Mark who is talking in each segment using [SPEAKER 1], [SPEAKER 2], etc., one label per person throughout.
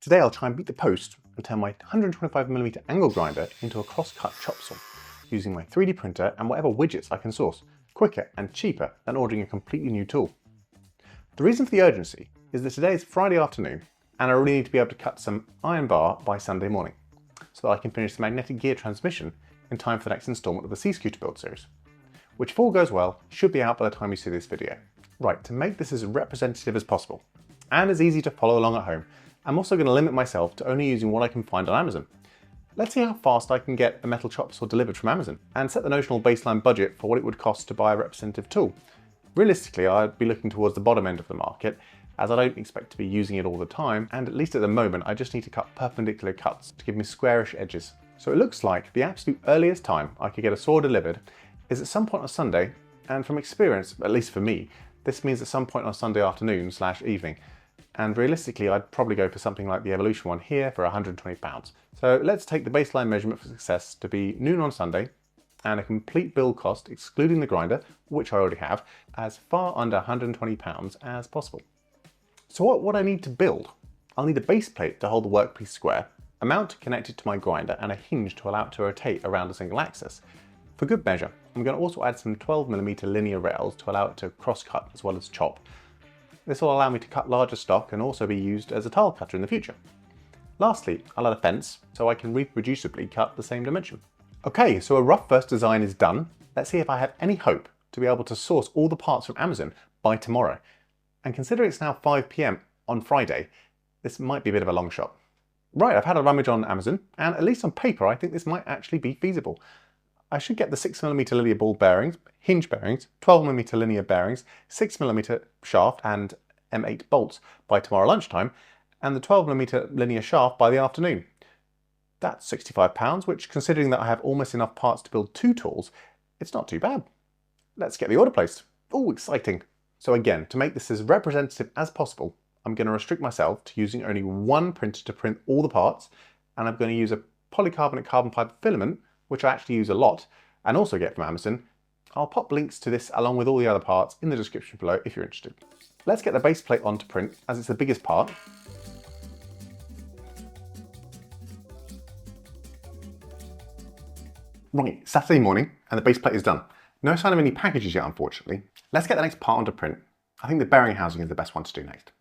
[SPEAKER 1] Today I'll try and beat the post and turn my 125mm angle grinder into a cross-cut chop saw, using my 3D printer and whatever widgets I can source, quicker and cheaper than ordering a completely new tool. The reason for the urgency is that today is Friday afternoon and I really need to be able to cut some iron bar by Sunday morning, so that I can finish the magnetic gear transmission in time for the next instalment of the C-Scooter build series, which if all goes well, should be out by the time you see this video. Right, to make this as representative as possible, and as easy to follow along at home, I'm also going to limit myself to only using what I can find on Amazon. Let's see how fast I can get a metal chop saw delivered from Amazon, and set the notional baseline budget for what it would cost to buy a representative tool. Realistically, I'd be looking towards the bottom end of the market, as I don't expect to be using it all the time, and at least at the moment I just need to cut perpendicular cuts to give me squarish edges. So it looks like the absolute earliest time I could get a saw delivered is at some point on Sunday, and from experience, at least for me, this means at some point on Sunday afternoon/evening. And realistically, I'd probably go for something like the Evolution one here for £120. So let's take the baseline measurement for success to be noon on Sunday, and a complete build cost, excluding the grinder, which I already have, as far under £120 as possible. So what I need to build? I'll need a base plate to hold the workpiece square, a mount to connect it to my grinder, and a hinge to allow it to rotate around a single axis. For good measure, I'm going to also add some 12mm linear rails to allow it to cross-cut as well as chop. This will allow me to cut larger stock and also be used as a tile cutter in the future. Lastly, I'll add a fence so I can reproducibly cut the same dimension. Okay, so a rough first design is done. Let's see if I have any hope to be able to source all the parts from Amazon by tomorrow. And considering it's now 5 PM on Friday, this might be a bit of a long shot. Right, I've had a rummage on Amazon, and at least on paper I think this might actually be feasible. I should get the 6mm linear ball bearings, hinge bearings, 12mm linear bearings, 6mm shaft and M8 bolts by tomorrow lunchtime, and the 12mm linear shaft by the afternoon. That's £65, which, considering that I have almost enough parts to build 2 tools, it's not too bad. Let's get the order placed. Oh, exciting. So again, to make this as representative as possible, I'm going to restrict myself to using only one printer to print all the parts, and I'm going to use a polycarbonate carbon fibre filament, which I actually use a lot and also get from Amazon. I'll pop links to this along with all the other parts in the description below if you're interested. Let's get the base plate on to print, as it's the biggest part. Right, Saturday morning and the base plate is done. No sign of any packages yet, unfortunately. Let's get the next part onto print. I think the bearing housing is the best one to do next.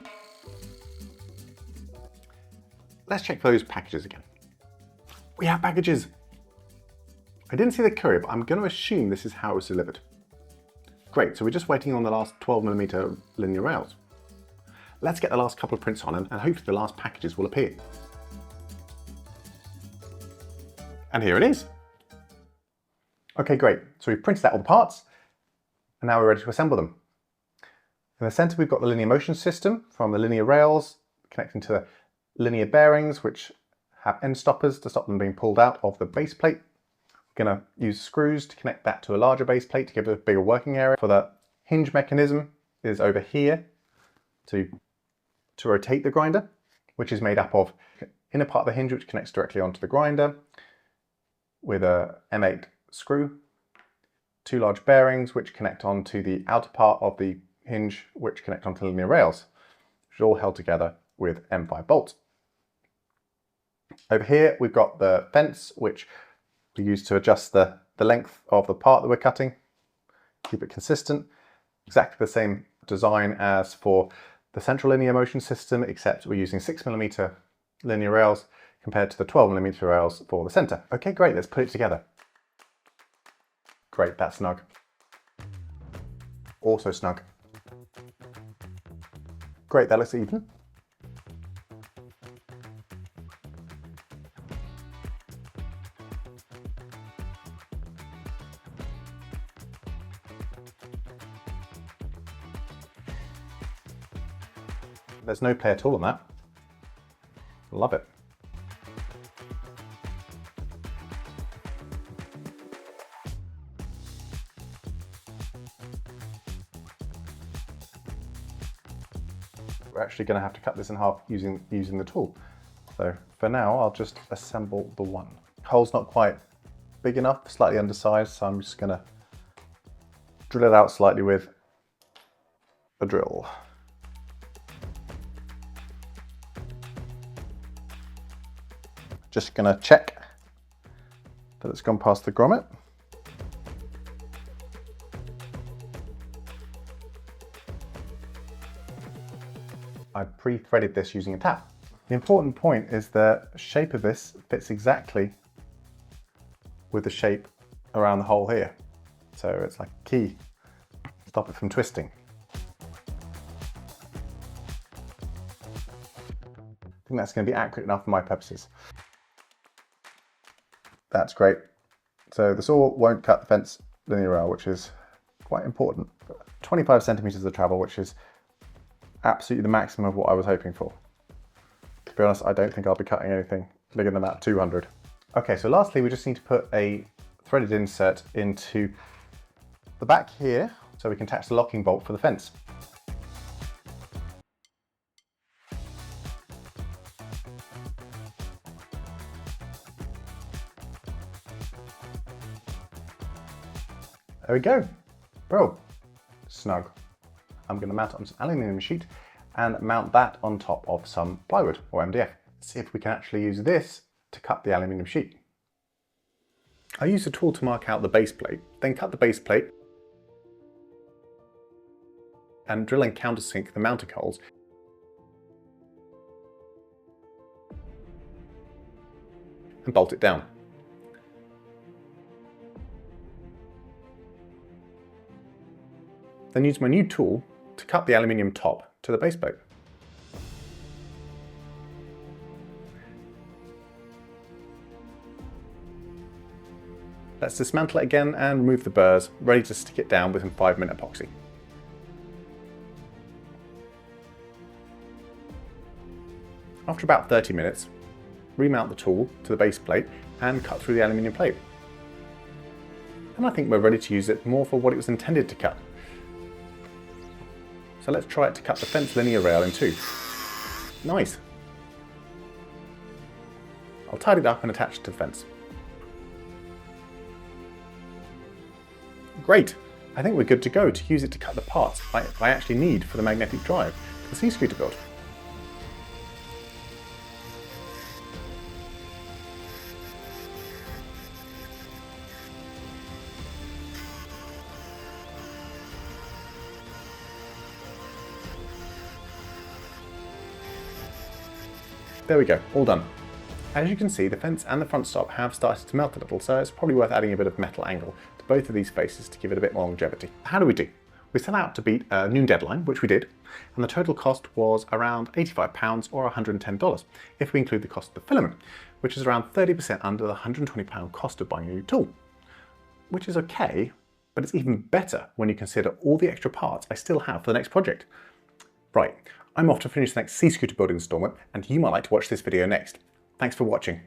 [SPEAKER 1] Let's check for those packages again. We have packages! I didn't see the courier, but I'm going to assume this is how it was delivered. Great, so we're just waiting on the last 12mm linear rails. Let's get the last couple of prints on and hopefully the last packages will appear. And here it is. Okay, great. So we've printed out all the parts, and now we're ready to assemble them. In the centre we've got the linear motion system from the linear rails connecting to the linear bearings, which have end stoppers to stop them being pulled out of the base plate. We're going to use screws to connect that to a larger base plate to give it a bigger working area. For the hinge mechanism is over here to rotate the grinder, which is made up of inner part of the hinge which connects directly onto the grinder with a M8 screw, 2 large bearings which connect onto the outer part of the hinge which connect onto the linear rails, which are all held together with M5 bolts. Over here we've got the fence which we use to adjust the length of the part that we're cutting, keep it consistent. Exactly the same design as for the central linear motion system, except we're using 6mm linear rails compared to the 12mm rails for the center. Okay, great, let's put it together. Great, that's snug. Also snug. Great, that looks even. There's no play at all on that. Love it. We're actually going to have to cut this in half using the tool. So for now, I'll just assemble the one. Hole's not quite big enough, slightly undersized, so I'm just going to drill it out slightly with a drill. Just going to check that it's gone past the grommet. I pre-threaded this using a tap. The important point is the shape of this fits exactly with the shape around the hole here. So it's like a key to stop it from twisting. I think that's going to be accurate enough for my purposes. That's great. So the saw won't cut the fence linear rail, which is quite important. 25 centimeters of travel, which is absolutely the maximum of what I was hoping for. To be honest, I don't think I'll be cutting anything bigger than that 200. Okay, so lastly, we just need to put a threaded insert into the back here so we can attach the locking bolt for the fence. There we go. Bro, snug. I'm going to mount it on some aluminium sheet and mount that on top of some plywood or MDF. See if we can actually use this to cut the aluminium sheet. I used a tool to mark out the base plate, then cut the base plate and drill and countersink the mounting holes. And bolt it down. Then use my new tool to cut the aluminium top to the base plate. Let's dismantle it again and remove the burrs, ready to stick it down with some 5-minute epoxy. After about 30 minutes, remount the tool to the base plate and cut through the aluminium plate. And I think we're ready to use it more for what it was intended to cut. So let's try it to cut the fence linear rail in two. Nice. I'll tidy it up and attach it to the fence. Great. I think we're good to go to use it to cut the parts I actually need for the magnetic drive for the C-scooter build. There we go, all done. As you can see, the fence and the front stop have started to melt a little, so it's probably worth adding a bit of metal angle to both of these faces to give it a bit more longevity. How do we do? We set out to beat a noon deadline, which we did, and the total cost was around £85 or $110 if we include the cost of the filament, which is around 30% under the £120 cost of buying a new tool. Which is okay, but it's even better when you consider all the extra parts I still have for the next project. Right, I'm off to finish the next C-scooter building installment, and you might like to watch this video next. Thanks for watching.